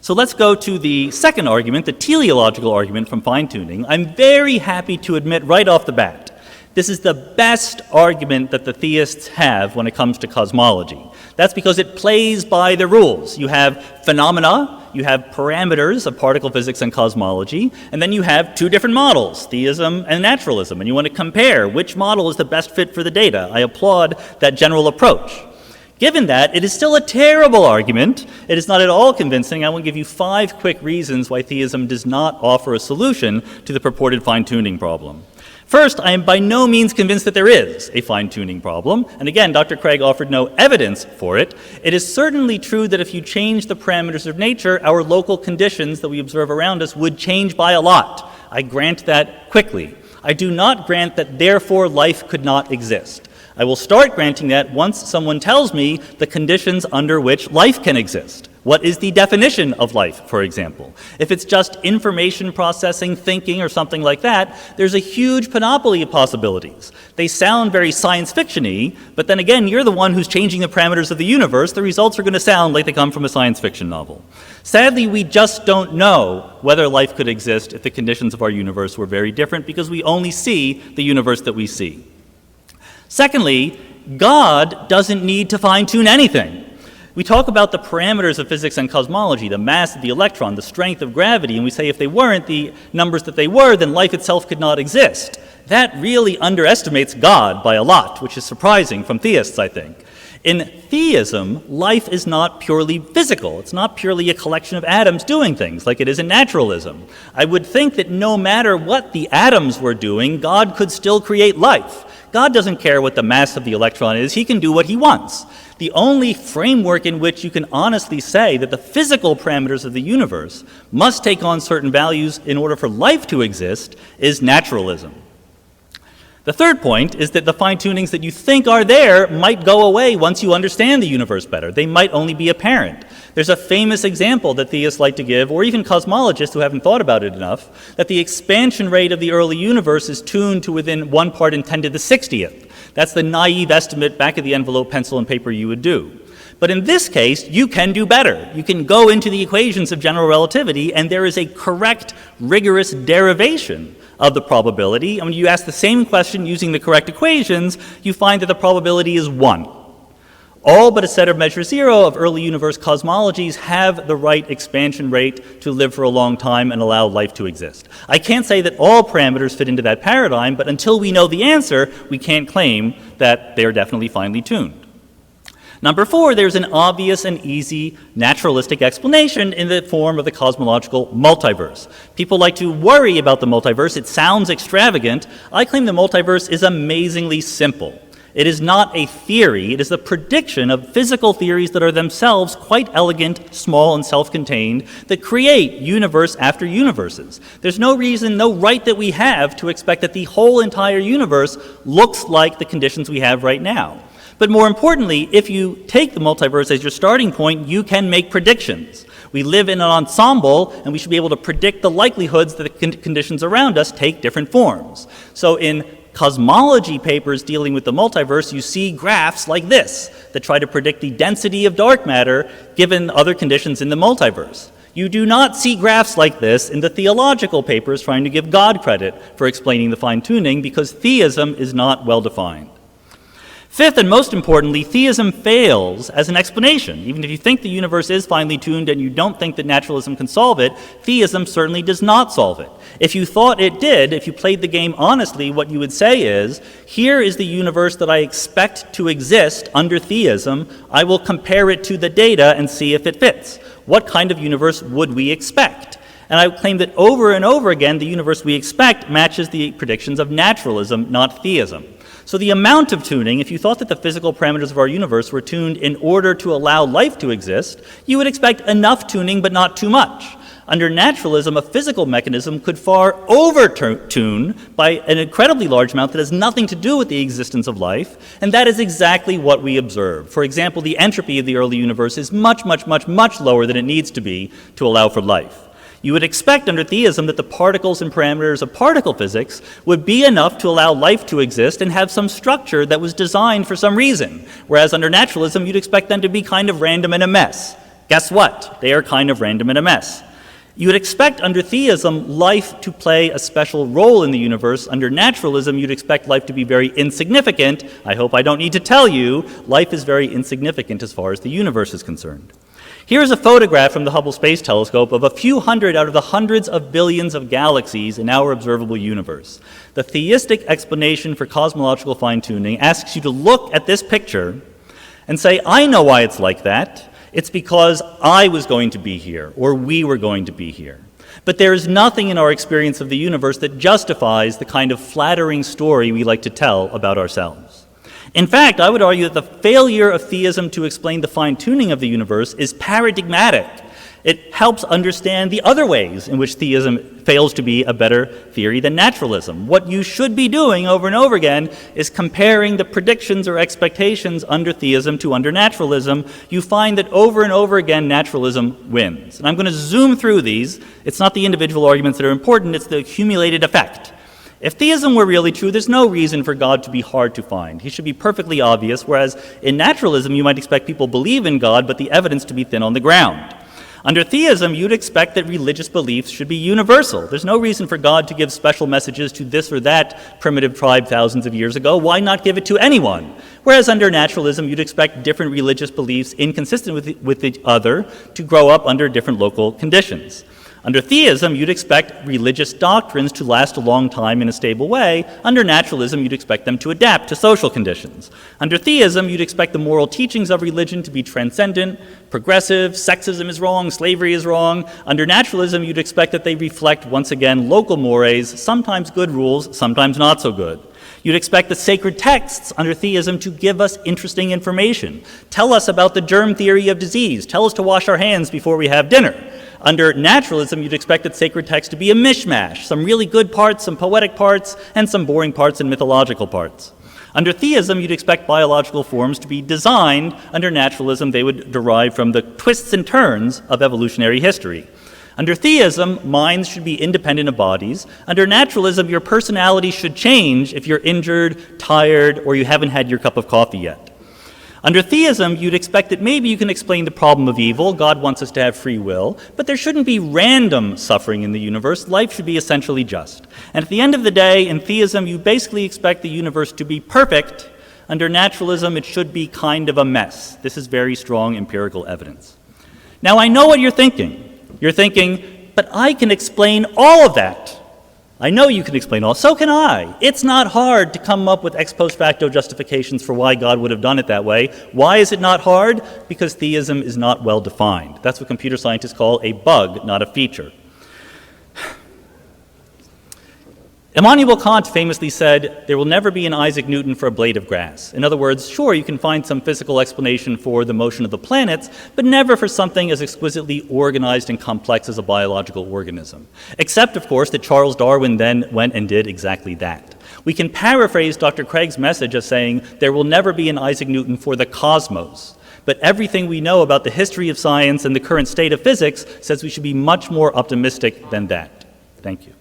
So let's go to the second argument, the teleological argument from fine-tuning. I'm very happy to admit right off the bat, this is the best argument that the theists have when it comes to cosmology. That's because it plays by the rules. You have phenomena, you have parameters of particle physics and cosmology, and then you have two different models, theism and naturalism, and you want to compare which model is the best fit for the data. I applaud that general approach. Given that, it is still a terrible argument. It is not at all convincing. I will give you 5 quick reasons why theism does not offer a solution to the purported fine-tuning problem. First, I am by no means convinced that there is a fine-tuning problem, and again, Dr. Craig offered no evidence for it. It is certainly true that if you change the parameters of nature, our local conditions that we observe around us would change by a lot. I grant that quickly. I do not grant that therefore life could not exist. I will start granting that once someone tells me the conditions under which life can exist. What is the definition of life, for example? If it's just information processing, thinking, or something like that, there's a huge panoply of possibilities. They sound very science fiction-y, but then again, you're the one who's changing the parameters of the universe. The results are going to sound like they come from a science fiction novel. Sadly, we just don't know whether life could exist if the conditions of our universe were very different, because we only see the universe that we see. Secondly, God doesn't need to fine-tune anything. We talk about the parameters of physics and cosmology, the mass of the electron, the strength of gravity, and we say if they weren't the numbers that they were, then life itself could not exist. That really underestimates God by a lot, which is surprising from theists, I think. In theism, life is not purely physical. It's not purely a collection of atoms doing things like it is in naturalism. I would think that no matter what the atoms were doing, God could still create life. God doesn't care what the mass of the electron is. He can do what he wants. The only framework in which you can honestly say that the physical parameters of the universe must take on certain values in order for life to exist is naturalism. The third point is that the fine-tunings that you think are there might go away once you understand the universe better. They might only be apparent. There's a famous example that theists like to give, or even cosmologists who haven't thought about it enough, that the expansion rate of the early universe is tuned to within 1 part in 10 to the 60th. That's the naive estimate back of the envelope, pencil, and paper you would do. But in this case, you can do better. You can go into the equations of general relativity, and there is a correct, rigorous derivation of the probability. And when you ask the same question using the correct equations, you find that the probability is 1. All but a set of measure 0 of early universe cosmologies have the right expansion rate to live for a long time and allow life to exist. I can't say that all parameters fit into that paradigm, but until we know the answer, we can't claim that they're definitely finely tuned. Number 4, there's an obvious and easy naturalistic explanation in the form of the cosmological multiverse. People like to worry about the multiverse. It sounds extravagant. I claim the multiverse is amazingly simple. It is not a theory. It is the prediction of physical theories that are themselves quite elegant, small, and self-contained that create universe after universes. There's no reason, no right that we have to expect that the whole entire universe looks like the conditions we have right now. But more importantly, if you take the multiverse as your starting point, you can make predictions. We live in an ensemble, and we should be able to predict the likelihoods that the conditions around us take different forms. So in cosmology papers dealing with the multiverse, you see graphs like this that try to predict the density of dark matter given other conditions in the multiverse. You do not see graphs like this in the theological papers trying to give God credit for explaining the fine-tuning, because theism is not well-defined. Fifth, and most importantly, theism fails as an explanation. Even if you think the universe is finely tuned and you don't think that naturalism can solve it, theism certainly does not solve it. If you thought it did, if you played the game honestly, what you would say is, here is the universe that I expect to exist under theism. I will compare it to the data and see if it fits. What kind of universe would we expect? And I claim that over and over again, the universe we expect matches the predictions of naturalism, not theism. So the amount of tuning, if you thought that the physical parameters of our universe were tuned in order to allow life to exist, you would expect enough tuning but not too much. Under naturalism, a physical mechanism could far over-tune by an incredibly large amount that has nothing to do with the existence of life, and that is exactly what we observe. For example, the entropy of the early universe is much, much, much, much lower than it needs to be to allow for life. You would expect under theism that the particles and parameters of particle physics would be enough to allow life to exist and have some structure that was designed for some reason, whereas under naturalism you'd expect them to be kind of random and a mess. Guess what? They are kind of random and a mess. You would expect under theism life to play a special role in the universe. Under naturalism, you'd expect life to be very insignificant. I hope I don't need to tell you, life is very insignificant as far as the universe is concerned. Here's a photograph from the Hubble Space Telescope of a few hundred out of the hundreds of billions of galaxies in our observable universe. The theistic explanation for cosmological fine-tuning asks you to look at this picture and say, I know why it's like that. It's because I was going to be here, or we were going to be here. But there is nothing in our experience of the universe that justifies the kind of flattering story we like to tell about ourselves. In fact, I would argue that the failure of theism to explain the fine-tuning of the universe is paradigmatic. It helps understand the other ways in which theism fails to be a better theory than naturalism. What you should be doing over and over again is comparing the predictions or expectations under theism to under naturalism. You find that over and over again naturalism wins. And I'm going to zoom through these. It's not the individual arguments that are important, it's the accumulated effect. If theism were really true, there's no reason for God to be hard to find. He should be perfectly obvious, whereas in naturalism you might expect people believe in God, but the evidence to be thin on the ground. Under theism, you'd expect that religious beliefs should be universal. There's no reason for God to give special messages to this or that primitive tribe thousands of years ago. Why not give it to anyone? Whereas under naturalism, you'd expect different religious beliefs inconsistent with each other to grow up under different local conditions. Under theism, you'd expect religious doctrines to last a long time in a stable way. Under naturalism, you'd expect them to adapt to social conditions. Under theism, you'd expect the moral teachings of religion to be transcendent, progressive, sexism is wrong, slavery is wrong. Under naturalism, you'd expect that they reflect, once again, local mores, sometimes good rules, sometimes not so good. You'd expect the sacred texts under theism to give us interesting information. Tell us about the germ theory of disease. Tell us to wash our hands before we have dinner. Under naturalism, you'd expect that sacred text to be a mishmash, some really good parts, some poetic parts, and some boring parts and mythological parts. Under theism, you'd expect biological forms to be designed. Under naturalism, they would derive from the twists and turns of evolutionary history. Under theism, minds should be independent of bodies. Under naturalism, your personality should change if you're injured, tired, or you haven't had your cup of coffee yet. Under theism, you'd expect that maybe you can explain the problem of evil. God wants us to have free will, but there shouldn't be random suffering in the universe. Life should be essentially just. And at the end of the day, in theism, you basically expect the universe to be perfect. Under naturalism, it should be kind of a mess. This is very strong empirical evidence. Now, I know what you're thinking. You're thinking, but I can explain all of that. I know you can explain all. So can I. It's not hard to come up with ex post facto justifications for why God would have done it that way. Why is it not hard? Because theism is not well defined. That's what computer scientists call a bug, not a feature. Immanuel Kant famously said, there will never be an Isaac Newton for a blade of grass. In other words, sure, you can find some physical explanation for the motion of the planets, but never for something as exquisitely organized and complex as a biological organism. Except, of course, that Charles Darwin then went and did exactly that. We can paraphrase Dr. Craig's message as saying, there will never be an Isaac Newton for the cosmos. But everything we know about the history of science and the current state of physics says we should be much more optimistic than that. Thank you.